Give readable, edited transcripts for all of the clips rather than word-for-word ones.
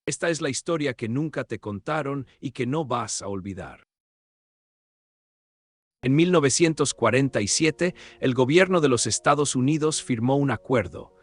Esta es la historia que nunca te contaron y que no vas a olvidar. En 1947, el gobierno de los Estados Unidos firmó un acuerdo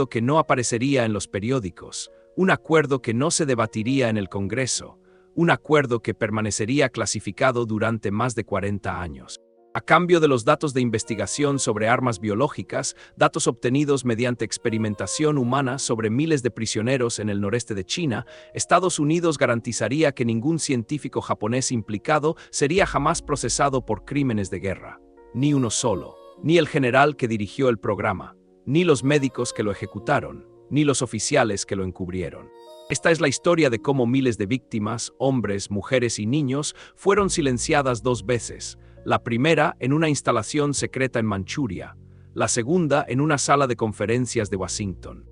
que no aparecería en los periódicos, un acuerdo que no se debatiría en el Congreso, un acuerdo que permanecería clasificado durante más de 40 años. A cambio de los datos de investigación sobre armas biológicas, datos obtenidos mediante experimentación humana sobre miles de prisioneros en el noreste de China, Estados Unidos garantizaría que ningún científico japonés implicado sería jamás procesado por crímenes de guerra. Ni uno solo, ni el general que dirigió el programa, ni los médicos que lo ejecutaron, ni los oficiales que lo encubrieron. Esta es la historia de cómo miles de víctimas, hombres, mujeres y niños, fueron silenciadas 2 veces. La primera en una instalación secreta en Manchuria, la segunda en una sala de conferencias de Washington.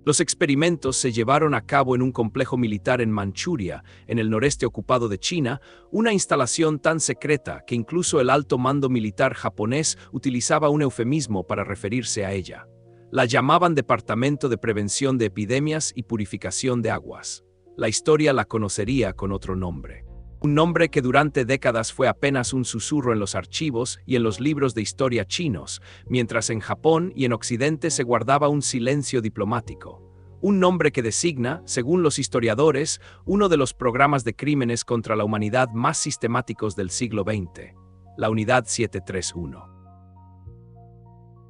Los experimentos se llevaron a cabo en un complejo militar en Manchuria, en el noreste ocupado de China, una instalación tan secreta que incluso el alto mando militar japonés utilizaba un eufemismo para referirse a ella. La llamaban Departamento de Prevención de Epidemias y Purificación de Aguas. La historia la conocería con otro nombre. Un nombre que durante décadas fue apenas un susurro en los archivos y en los libros de historia chinos, mientras en Japón y en Occidente se guardaba un silencio diplomático. Un nombre que designa, según los historiadores, uno de los programas de crímenes contra la humanidad más sistemáticos del siglo XX, la Unidad 731.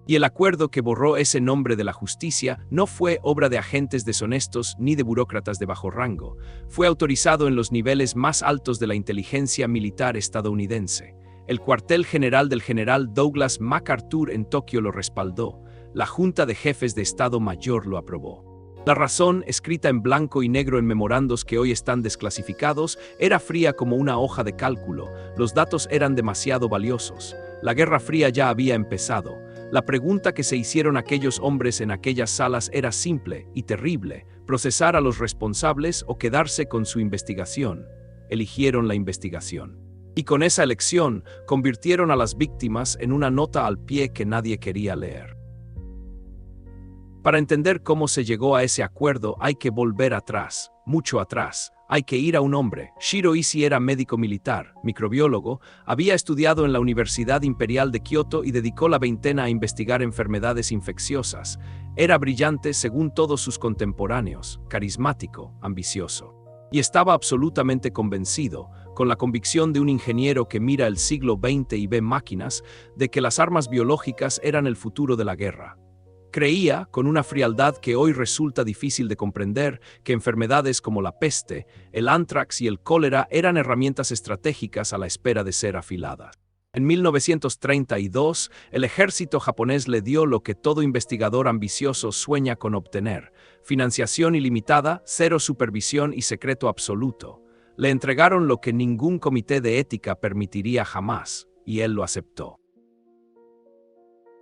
Y el acuerdo que borró ese nombre de la justicia no fue obra de agentes deshonestos ni de burócratas de bajo rango. Fue autorizado en los niveles más altos de la inteligencia militar estadounidense. El cuartel general del general Douglas MacArthur en Tokio lo respaldó. La Junta de Jefes de Estado Mayor lo aprobó. La razón, escrita en blanco y negro en memorandos que hoy están desclasificados, era fría como una hoja de cálculo. Los datos eran demasiado valiosos. La Guerra Fría ya había empezado. La pregunta que se hicieron aquellos hombres en aquellas salas era simple y terrible: procesar a los responsables o quedarse con su investigación. Eligieron la investigación. Y con esa elección, convirtieron a las víctimas en una nota al pie que nadie quería leer. Para entender cómo se llegó a ese acuerdo hay que volver atrás, mucho atrás. Hay que ir a un hombre. Shiro Ishii era médico militar, microbiólogo, había estudiado en la Universidad Imperial de Kioto y dedicó la veintena a investigar enfermedades infecciosas. Era brillante según todos sus contemporáneos, carismático, ambicioso. Y estaba absolutamente convencido, con la convicción de un ingeniero que mira el siglo XX y ve máquinas, de que las armas biológicas eran el futuro de la guerra. Creía, con una frialdad que hoy resulta difícil de comprender, que enfermedades como la peste, el anthrax y el cólera eran herramientas estratégicas a la espera de ser afiladas. En 1932, el ejército japonés le dio lo que todo investigador ambicioso sueña con obtener: financiación ilimitada, cero supervisión y secreto absoluto. Le entregaron lo que ningún comité de ética permitiría jamás, y él lo aceptó.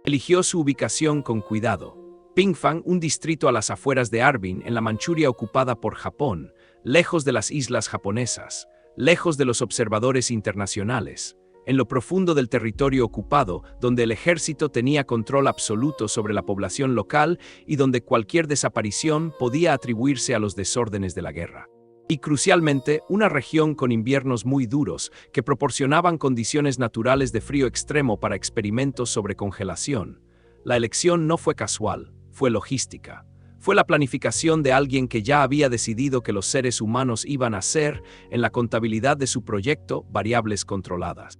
Eligió su ubicación con cuidado. Pingfang, un distrito a las afueras de Harbin, en la Manchuria ocupada por Japón, lejos de las islas japonesas, lejos de los observadores internacionales, en lo profundo del territorio ocupado, donde el ejército tenía control absoluto sobre la población local y donde cualquier desaparición podía atribuirse a los desórdenes de la guerra. Y crucialmente, una región con inviernos muy duros que proporcionaban condiciones naturales de frío extremo para experimentos sobre congelación. La elección no fue casual, fue logística. Fue la planificación de alguien que ya había decidido que los seres humanos iban a ser, en la contabilidad de su proyecto, variables controladas.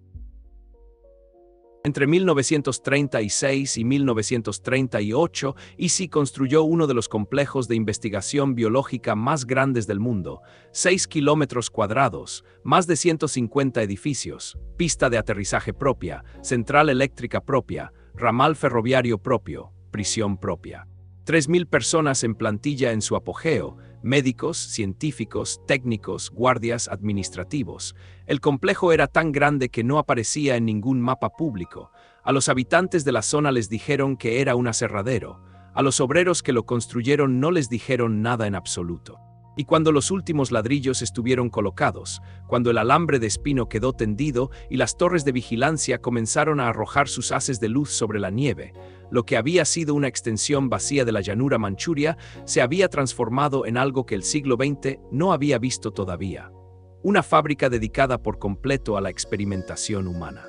Entre 1936 y 1938, Ishii construyó uno de los complejos de investigación biológica más grandes del mundo: 6 kilómetros cuadrados, más de 150 edificios, pista de aterrizaje propia, central eléctrica propia, ramal ferroviario propio, prisión propia. 3.000 personas en plantilla en su apogeo: médicos, científicos, técnicos, guardias, administrativos. El complejo era tan grande que no aparecía en ningún mapa público. A los habitantes de la zona les dijeron que era un aserradero. A los obreros que lo construyeron no les dijeron nada en absoluto. Y cuando los últimos ladrillos estuvieron colocados, cuando el alambre de espino quedó tendido y las torres de vigilancia comenzaron a arrojar sus haces de luz sobre la nieve, lo que había sido una extensión vacía de la llanura manchuria se había transformado en algo que el siglo XX no había visto todavía. Una fábrica dedicada por completo a la experimentación humana.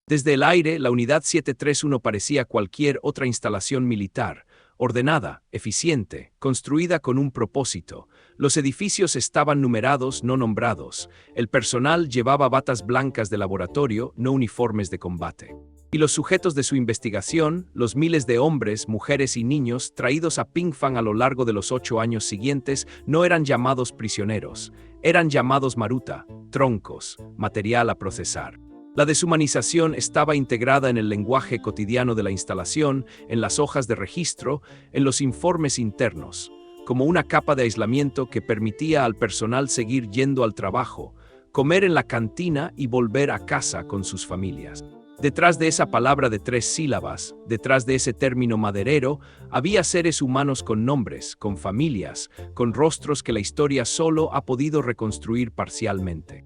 Desde el aire, la Unidad 731 parecía cualquier otra instalación militar, ordenada, eficiente, construida con un propósito. Los edificios estaban numerados, no nombrados. El personal llevaba batas blancas de laboratorio, no uniformes de combate. Y los sujetos de su investigación, los miles de hombres, mujeres y niños traídos a Pingfang a lo largo de los 8 años siguientes, no eran llamados prisioneros, eran llamados maruta, troncos, material a procesar. La deshumanización estaba integrada en el lenguaje cotidiano de la instalación, en las hojas de registro, en los informes internos, como una capa de aislamiento que permitía al personal seguir yendo al trabajo, comer en la cantina y volver a casa con sus familias. Detrás de esa palabra de 3 sílabas, detrás de ese término maderero, había seres humanos con nombres, con familias, con rostros que la historia solo ha podido reconstruir parcialmente.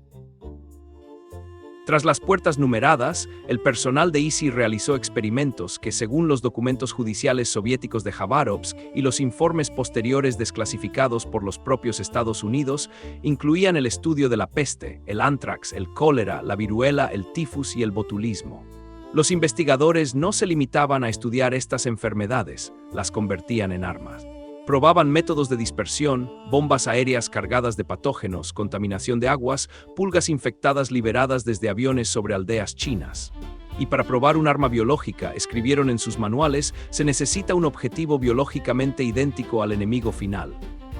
Tras las puertas numeradas, el personal de ISI realizó experimentos que, según los documentos judiciales soviéticos de Khabarovsk y los informes posteriores desclasificados por los propios Estados Unidos, incluían el estudio de la peste, el anthrax, el cólera, la viruela, el tifus y el botulismo. Los investigadores no se limitaban a estudiar estas enfermedades, las convertían en armas. Probaban métodos de dispersión, bombas aéreas cargadas de patógenos, contaminación de aguas, pulgas infectadas liberadas desde aviones sobre aldeas chinas. Y para probar un arma biológica, escribieron en sus manuales, se necesita un objetivo biológicamente idéntico al enemigo final.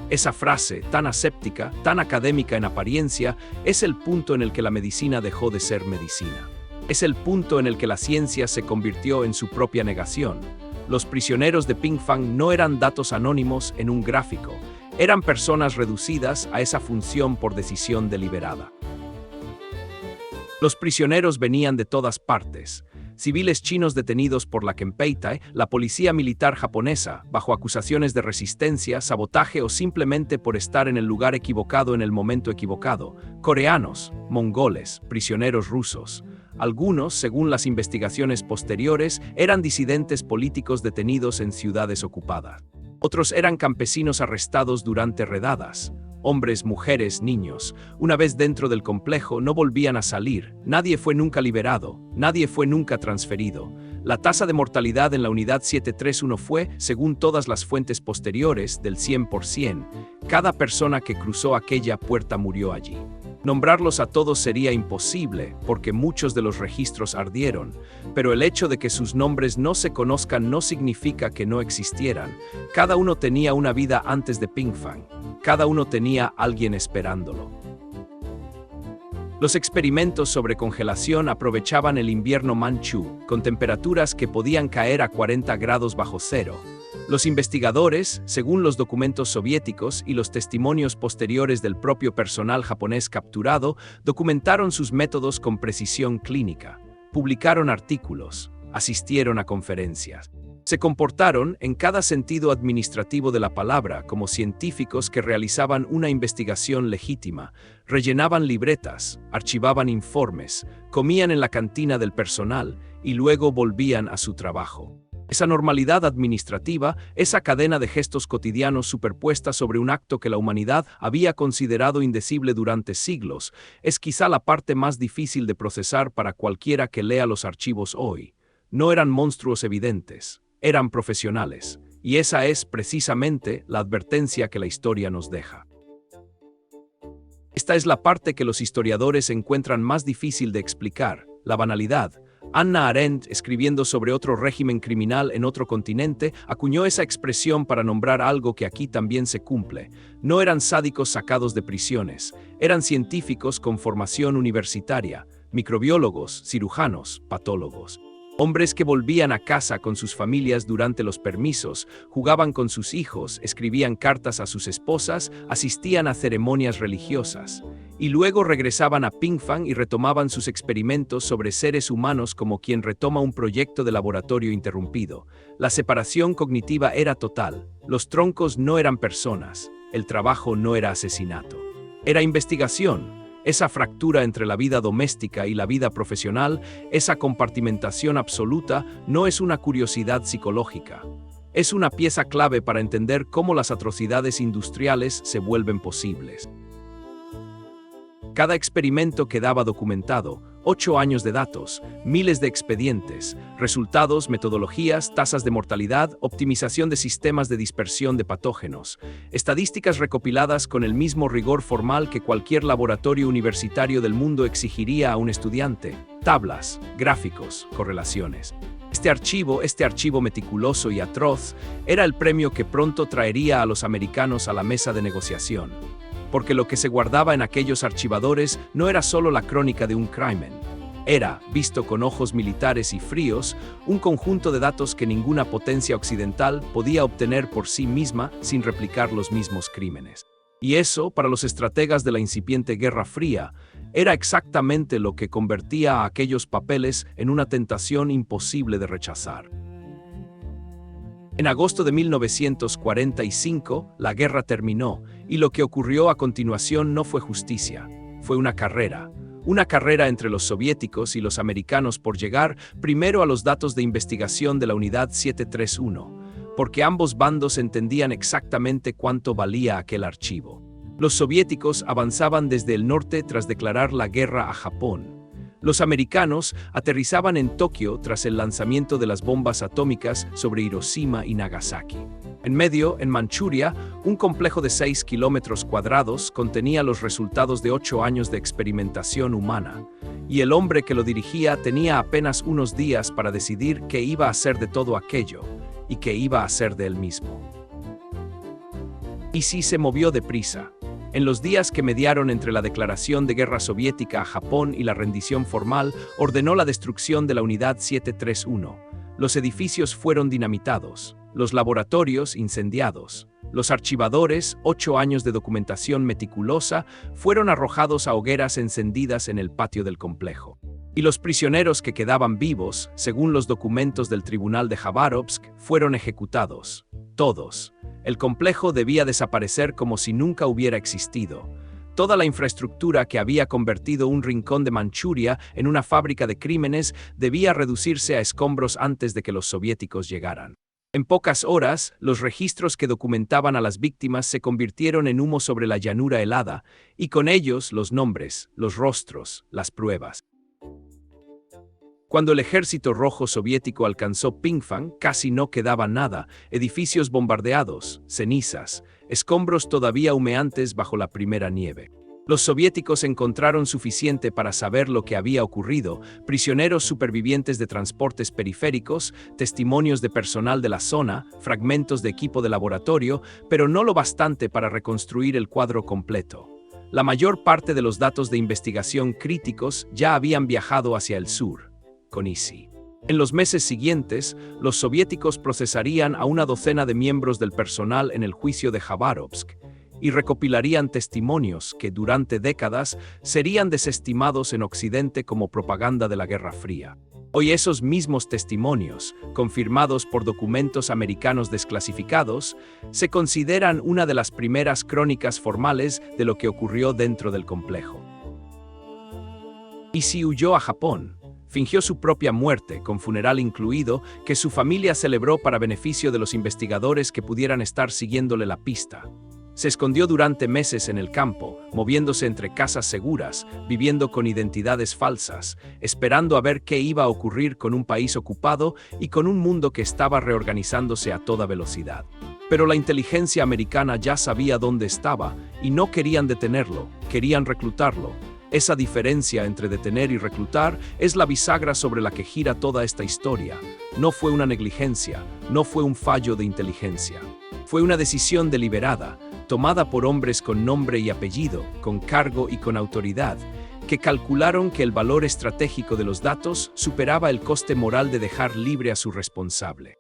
Esa frase, tan aséptica, tan académica en apariencia, es el punto en el que la medicina dejó de ser medicina. Es el punto en el que la ciencia se convirtió en su propia negación. Los prisioneros de Pingfang no eran datos anónimos en un gráfico, eran personas reducidas a esa función por decisión deliberada. Los prisioneros venían de todas partes. Civiles chinos detenidos por la Kempeitai, la policía militar japonesa, bajo acusaciones de resistencia, sabotaje o simplemente por estar en el lugar equivocado en el momento equivocado. Coreanos, mongoles, prisioneros rusos. Algunos, según las investigaciones posteriores, eran disidentes políticos detenidos en ciudades ocupadas. Otros eran campesinos arrestados durante redadas. Hombres, mujeres, niños. Una vez dentro del complejo, no volvían a salir. Nadie fue nunca liberado. Nadie fue nunca transferido. La tasa de mortalidad en la Unidad 731 fue, según todas las fuentes posteriores, del 100%. Cada persona que cruzó aquella puerta murió allí. Nombrarlos a todos sería imposible, porque muchos de los registros ardieron, pero el hecho de que sus nombres no se conozcan no significa que no existieran. Cada uno tenía una vida antes de Pingfang. Cada uno tenía a alguien esperándolo. Los experimentos sobre congelación aprovechaban el invierno manchú, con temperaturas que podían caer a 40 grados bajo cero. Los investigadores, según los documentos soviéticos y los testimonios posteriores del propio personal japonés capturado, documentaron sus métodos con precisión clínica, publicaron artículos, asistieron a conferencias. Se comportaron, en cada sentido administrativo de la palabra, como científicos que realizaban una investigación legítima, rellenaban libretas, archivaban informes, comían en la cantina del personal y luego volvían a su trabajo. Esa normalidad administrativa, esa cadena de gestos cotidianos superpuesta sobre un acto que la humanidad había considerado indecible durante siglos, es quizá la parte más difícil de procesar para cualquiera que lea los archivos hoy. No eran monstruos evidentes, eran profesionales, y esa es precisamente la advertencia que la historia nos deja. Esta es la parte que los historiadores encuentran más difícil de explicar, la banalidad. Hannah Arendt, escribiendo sobre otro régimen criminal en otro continente, acuñó esa expresión para nombrar algo que aquí también se cumple. No eran sádicos sacados de prisiones, eran científicos con formación universitaria, microbiólogos, cirujanos, patólogos. Hombres que volvían a casa con sus familias durante los permisos, jugaban con sus hijos, escribían cartas a sus esposas, asistían a ceremonias religiosas. y luego regresaban a Pingfang y retomaban sus experimentos sobre seres humanos como quien retoma un proyecto de laboratorio interrumpido. La separación cognitiva era total. Los troncos no eran personas. El trabajo no era asesinato. Era investigación. Esa fractura entre la vida doméstica y la vida profesional, esa compartimentación absoluta, no es una curiosidad psicológica. Es una pieza clave para entender cómo las atrocidades industriales se vuelven posibles. Cada experimento quedaba documentado, 8 años de datos, miles de expedientes, resultados, metodologías, tasas de mortalidad, optimización de sistemas de dispersión de patógenos, estadísticas recopiladas con el mismo rigor formal que cualquier laboratorio universitario del mundo exigiría a un estudiante, tablas, gráficos, correlaciones. Este archivo meticuloso y atroz, era el premio que pronto traería a los americanos a la mesa de negociación. Porque lo que se guardaba en aquellos archivadores no era solo la crónica de un crimen. Era, visto con ojos militares y fríos, un conjunto de datos que ninguna potencia occidental podía obtener por sí misma sin replicar los mismos crímenes. Y eso, para los estrategas de la incipiente Guerra Fría, era exactamente lo que convertía a aquellos papeles en una tentación imposible de rechazar. En agosto de 1945, la guerra terminó, y lo que ocurrió a continuación no fue justicia, fue una carrera entre los soviéticos y los americanos por llegar primero a los datos de investigación de la Unidad 731, porque ambos bandos entendían exactamente cuánto valía aquel archivo. Los soviéticos avanzaban desde el norte tras declarar la guerra a Japón. Los americanos aterrizaban en Tokio tras el lanzamiento de las bombas atómicas sobre Hiroshima y Nagasaki. En medio, en Manchuria, un complejo de 6 kilómetros cuadrados contenía los resultados de 8 años de experimentación humana, y el hombre que lo dirigía tenía apenas unos días para decidir qué iba a hacer de todo aquello, y qué iba a hacer de él mismo. Y sí se movió deprisa. En los días que mediaron entre la declaración de guerra soviética a Japón y la rendición formal, ordenó la destrucción de la Unidad 731. Los edificios fueron dinamitados, los laboratorios incendiados, los archivadores, 8 años de documentación meticulosa, fueron arrojados a hogueras encendidas en el patio del complejo. Y los prisioneros que quedaban vivos, según los documentos del tribunal de Khabarovsk, fueron ejecutados. Todos. El complejo debía desaparecer como si nunca hubiera existido. Toda la infraestructura que había convertido un rincón de Manchuria en una fábrica de crímenes debía reducirse a escombros antes de que los soviéticos llegaran. En pocas horas, los registros que documentaban a las víctimas se convirtieron en humo sobre la llanura helada, y con ellos los nombres, los rostros, las pruebas. Cuando el ejército rojo soviético alcanzó Pingfang, casi no quedaba nada, edificios bombardeados, cenizas, escombros todavía humeantes bajo la primera nieve. Los soviéticos encontraron suficiente para saber lo que había ocurrido, prisioneros supervivientes de transportes periféricos, testimonios de personal de la zona, fragmentos de equipo de laboratorio, pero no lo bastante para reconstruir el cuadro completo. La mayor parte de los datos de investigación críticos ya habían viajado hacia el sur. Con ISI. En los meses siguientes, los soviéticos procesarían a una docena de miembros del personal en el juicio de Khabarovsk y recopilarían testimonios que durante décadas serían desestimados en Occidente como propaganda de la Guerra Fría. Hoy esos mismos testimonios, confirmados por documentos americanos desclasificados, se consideran una de las primeras crónicas formales de lo que ocurrió dentro del complejo. ISI huyó a Japón. Fingió su propia muerte, con funeral incluido, que su familia celebró para beneficio de los investigadores que pudieran estar siguiéndole la pista. Se escondió durante meses en el campo, moviéndose entre casas seguras, viviendo con identidades falsas, esperando a ver qué iba a ocurrir con un país ocupado y con un mundo que estaba reorganizándose a toda velocidad. Pero la inteligencia americana ya sabía dónde estaba y no querían detenerlo, querían reclutarlo. Esa diferencia entre detener y reclutar es la bisagra sobre la que gira toda esta historia. No fue una negligencia, no fue un fallo de inteligencia. Fue una decisión deliberada, tomada por hombres con nombre y apellido, con cargo y con autoridad, que calcularon que el valor estratégico de los datos superaba el coste moral de dejar libre a su responsable.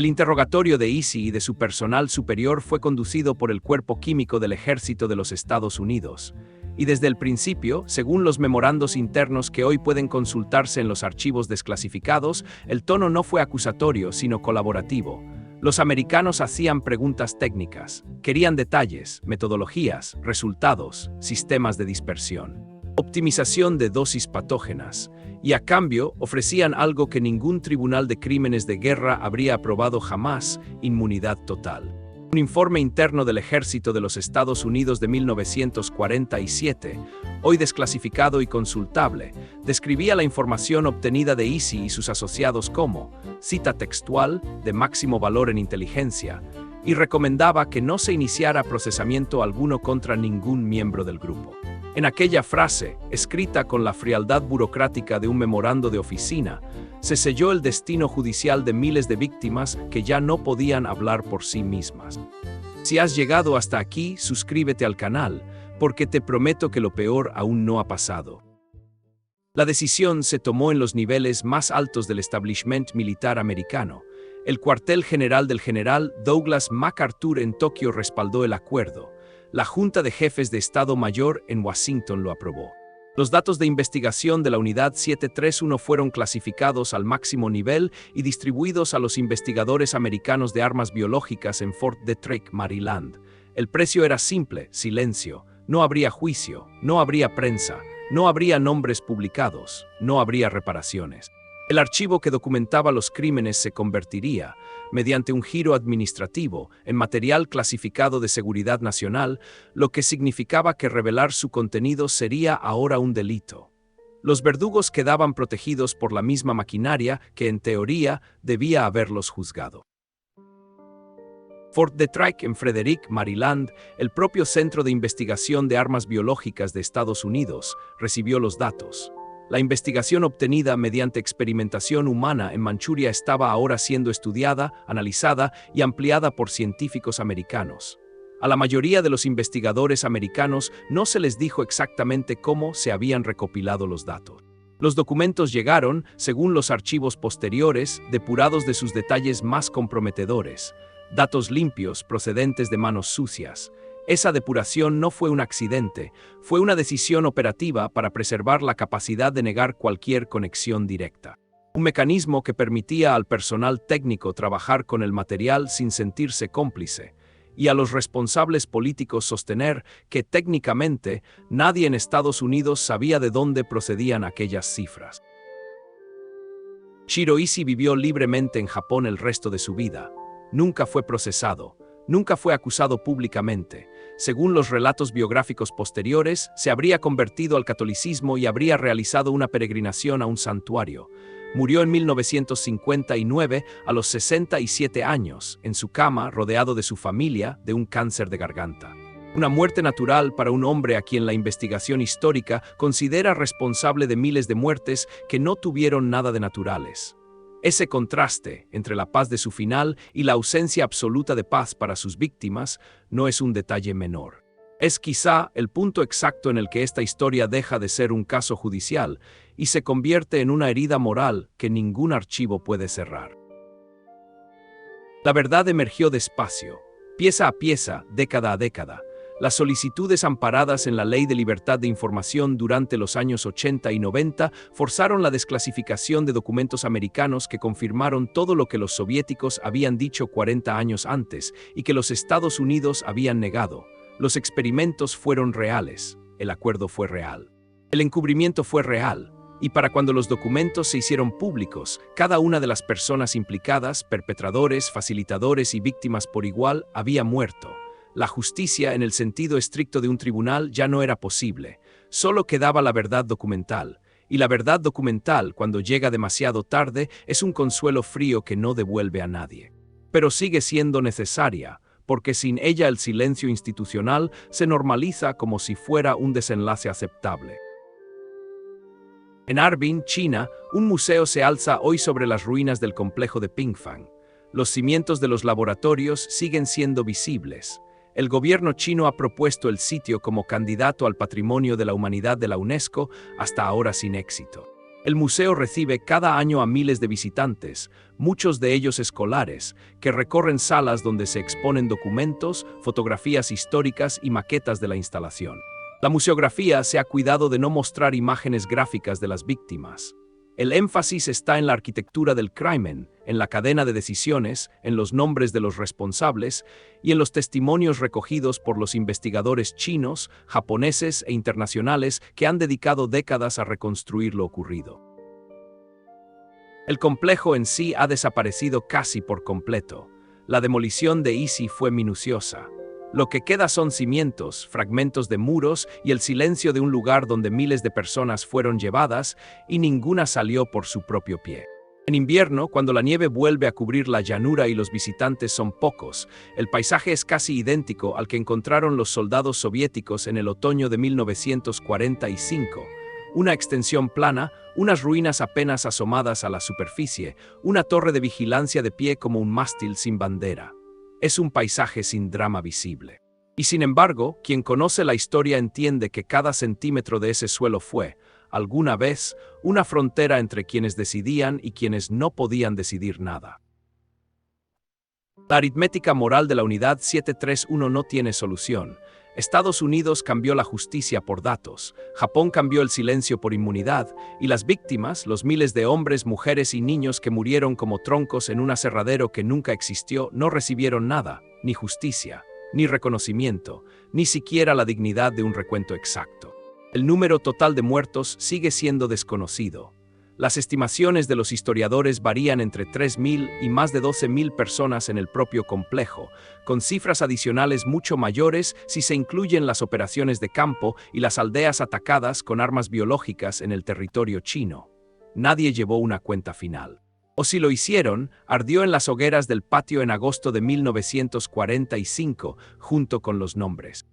El interrogatorio de Easy y de su personal superior fue conducido por el Cuerpo Químico del Ejército de los Estados Unidos. Y desde el principio, según los memorandos internos que hoy pueden consultarse en los archivos desclasificados, el tono no fue acusatorio, sino colaborativo. Los americanos hacían preguntas técnicas, querían detalles, metodologías, resultados, sistemas de dispersión, optimización de dosis patógenas, y a cambio ofrecían algo que ningún tribunal de crímenes de guerra habría aprobado jamás: inmunidad total. Un informe interno del Ejército de los Estados Unidos de 1947, hoy desclasificado y consultable, describía la información obtenida de Easy y sus asociados como cita textual de máximo valor en inteligencia, y recomendaba que no se iniciara procesamiento alguno contra ningún miembro del grupo. En aquella frase, escrita con la frialdad burocrática de un memorando de oficina, se selló el destino judicial de miles de víctimas que ya no podían hablar por sí mismas. Si has llegado hasta aquí, suscríbete al canal, porque te prometo que lo peor aún no ha pasado. La decisión se tomó en los niveles más altos del establishment militar americano. El cuartel general del general Douglas MacArthur en Tokio respaldó el acuerdo. La Junta de Jefes de Estado Mayor en Washington lo aprobó. Los datos de investigación de la Unidad 731 fueron clasificados al máximo nivel y distribuidos a los investigadores americanos de armas biológicas en Fort Detrick, Maryland. El precio era simple: silencio. No habría juicio, no habría prensa, no habría nombres publicados, no habría reparaciones. El archivo que documentaba los crímenes se convertiría, mediante un giro administrativo, en material clasificado de seguridad nacional, lo que significaba que revelar su contenido sería ahora un delito. Los verdugos quedaban protegidos por la misma maquinaria que, en teoría, debía haberlos juzgado. Fort Detrick, en Frederick, Maryland, el propio Centro de Investigación de Armas Biológicas de Estados Unidos, recibió los datos. La investigación obtenida mediante experimentación humana en Manchuria estaba ahora siendo estudiada, analizada y ampliada por científicos americanos. A la mayoría de los investigadores americanos no se les dijo exactamente cómo se habían recopilado los datos. Los documentos llegaron, según los archivos posteriores, depurados de sus detalles más comprometedores. Datos limpios procedentes de manos sucias. Esa depuración no fue un accidente, fue una decisión operativa para preservar la capacidad de negar cualquier conexión directa. Un mecanismo que permitía al personal técnico trabajar con el material sin sentirse cómplice, y a los responsables políticos sostener que técnicamente nadie en Estados Unidos sabía de dónde procedían aquellas cifras. Shiroishi vivió libremente en Japón el resto de su vida. Nunca fue procesado. Nunca fue acusado públicamente. Según los relatos biográficos posteriores, se habría convertido al catolicismo y habría realizado una peregrinación a un santuario. Murió en 1959 a los 67 años, en su cama, rodeado de su familia, de un cáncer de garganta. Una muerte natural para un hombre a quien la investigación histórica considera responsable de miles de muertes que no tuvieron nada de naturales. Ese contraste entre la paz de su final y la ausencia absoluta de paz para sus víctimas no es un detalle menor. Es quizá el punto exacto en el que esta historia deja de ser un caso judicial y se convierte en una herida moral que ningún archivo puede cerrar. La verdad emergió despacio, pieza a pieza, década a década. Las solicitudes amparadas en la Ley de Libertad de Información durante los años 80 y 90 forzaron la desclasificación de documentos americanos que confirmaron todo lo que los soviéticos habían dicho 40 años antes y que los Estados Unidos habían negado. Los experimentos fueron reales, el acuerdo fue real. El encubrimiento fue real, y para cuando los documentos se hicieron públicos, cada una de las personas implicadas, perpetradores, facilitadores y víctimas por igual, había muerto. La justicia, en el sentido estricto de un tribunal, ya no era posible. Solo quedaba la verdad documental. Y la verdad documental, cuando llega demasiado tarde, es un consuelo frío que no devuelve a nadie. Pero sigue siendo necesaria, porque sin ella el silencio institucional se normaliza como si fuera un desenlace aceptable. En Harbin, China, un museo se alza hoy sobre las ruinas del complejo de Pingfang. Los cimientos de los laboratorios siguen siendo visibles. El gobierno chino ha propuesto el sitio como candidato al Patrimonio de la Humanidad de la UNESCO, hasta ahora sin éxito. El museo recibe cada año a miles de visitantes, muchos de ellos escolares, que recorren salas donde se exponen documentos, fotografías históricas y maquetas de la instalación. La museografía se ha cuidado de no mostrar imágenes gráficas de las víctimas. El énfasis está en la arquitectura del crimen, en la cadena de decisiones, en los nombres de los responsables y en los testimonios recogidos por los investigadores chinos, japoneses e internacionales que han dedicado décadas a reconstruir lo ocurrido. El complejo en sí ha desaparecido casi por completo. La demolición de Isi fue minuciosa. Lo que queda son cimientos, fragmentos de muros y el silencio de un lugar donde miles de personas fueron llevadas y ninguna salió por su propio pie. En invierno, cuando la nieve vuelve a cubrir la llanura y los visitantes son pocos, el paisaje es casi idéntico al que encontraron los soldados soviéticos en el otoño de 1945. Una extensión plana, unas ruinas apenas asomadas a la superficie, una torre de vigilancia de pie como un mástil sin bandera. Es un paisaje sin drama visible. Y sin embargo, quien conoce la historia entiende que cada centímetro de ese suelo fue, alguna vez, una frontera entre quienes decidían y quienes no podían decidir nada. La aritmética moral de la Unidad 731 no tiene solución. Estados Unidos cambió la justicia por datos, Japón cambió el silencio por inmunidad, y las víctimas, los miles de hombres, mujeres y niños que murieron como troncos en un aserradero que nunca existió, no recibieron nada, ni justicia, ni reconocimiento, ni siquiera la dignidad de un recuento exacto. El número total de muertos sigue siendo desconocido. Las estimaciones de los historiadores varían entre 3.000 y más de 12.000 personas en el propio complejo, con cifras adicionales mucho mayores si se incluyen las operaciones de campo y las aldeas atacadas con armas biológicas en el territorio chino. Nadie llevó una cuenta final. O si lo hicieron, ardió en las hogueras del patio en agosto de 1945, junto con los nombres.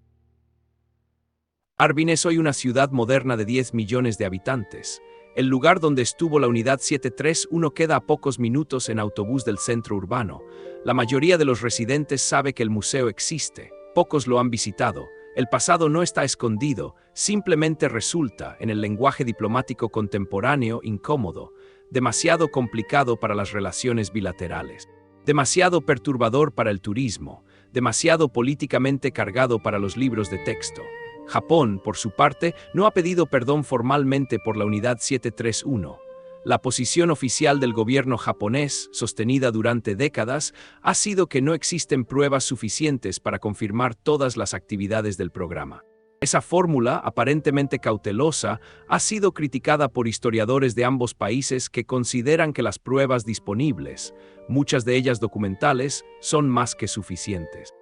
Harbin es hoy una ciudad moderna de 10 millones de habitantes. El lugar donde estuvo la Unidad 731 queda a pocos minutos en autobús del centro urbano. La mayoría de los residentes sabe que el museo existe. Pocos lo han visitado. El pasado no está escondido, simplemente resulta, en el lenguaje diplomático contemporáneo, incómodo, demasiado complicado para las relaciones bilaterales, demasiado perturbador para el turismo, demasiado políticamente cargado para los libros de texto. Japón, por su parte, no ha pedido perdón formalmente por la Unidad 731. La posición oficial del gobierno japonés, sostenida durante décadas, ha sido que no existen pruebas suficientes para confirmar todas las actividades del programa. Esa fórmula, aparentemente cautelosa, ha sido criticada por historiadores de ambos países que consideran que las pruebas disponibles, muchas de ellas documentales, son más que suficientes.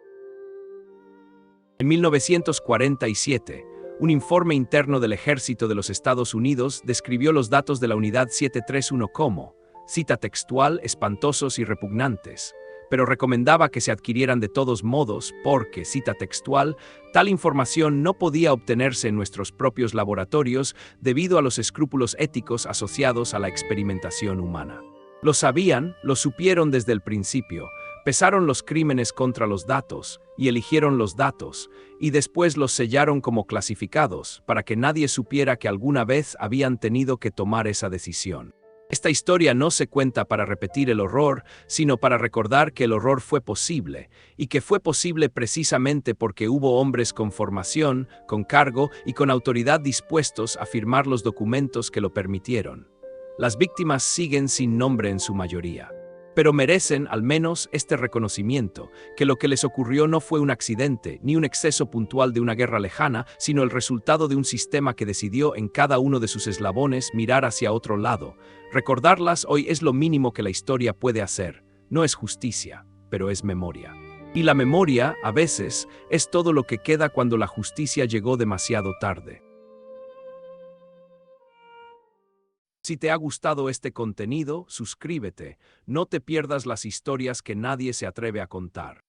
En 1947, un informe interno del Ejército de los Estados Unidos describió los datos de la Unidad 731 como, cita textual, espantosos y repugnantes, pero recomendaba que se adquirieran de todos modos porque, cita textual, tal información no podía obtenerse en nuestros propios laboratorios debido a los escrúpulos éticos asociados a la experimentación humana. Lo sabían, lo supieron desde el principio, pesaron los crímenes contra los datos y eligieron los datos, y después los sellaron como clasificados para que nadie supiera que alguna vez habían tenido que tomar esa decisión. Esta historia no se cuenta para repetir el horror, sino para recordar que el horror fue posible, y que fue posible precisamente porque hubo hombres con formación, con cargo y con autoridad dispuestos a firmar los documentos que lo permitieron. Las víctimas siguen sin nombre en su mayoría, pero merecen al menos este reconocimiento, que lo que les ocurrió no fue un accidente, ni un exceso puntual de una guerra lejana, sino el resultado de un sistema que decidió en cada uno de sus eslabones mirar hacia otro lado. Recordarlas hoy es lo mínimo que la historia puede hacer. No es justicia, pero es memoria. Y la memoria, a veces, es todo lo que queda cuando la justicia llegó demasiado tarde. Si te ha gustado este contenido, suscríbete, no te pierdas las historias que nadie se atreve a contar.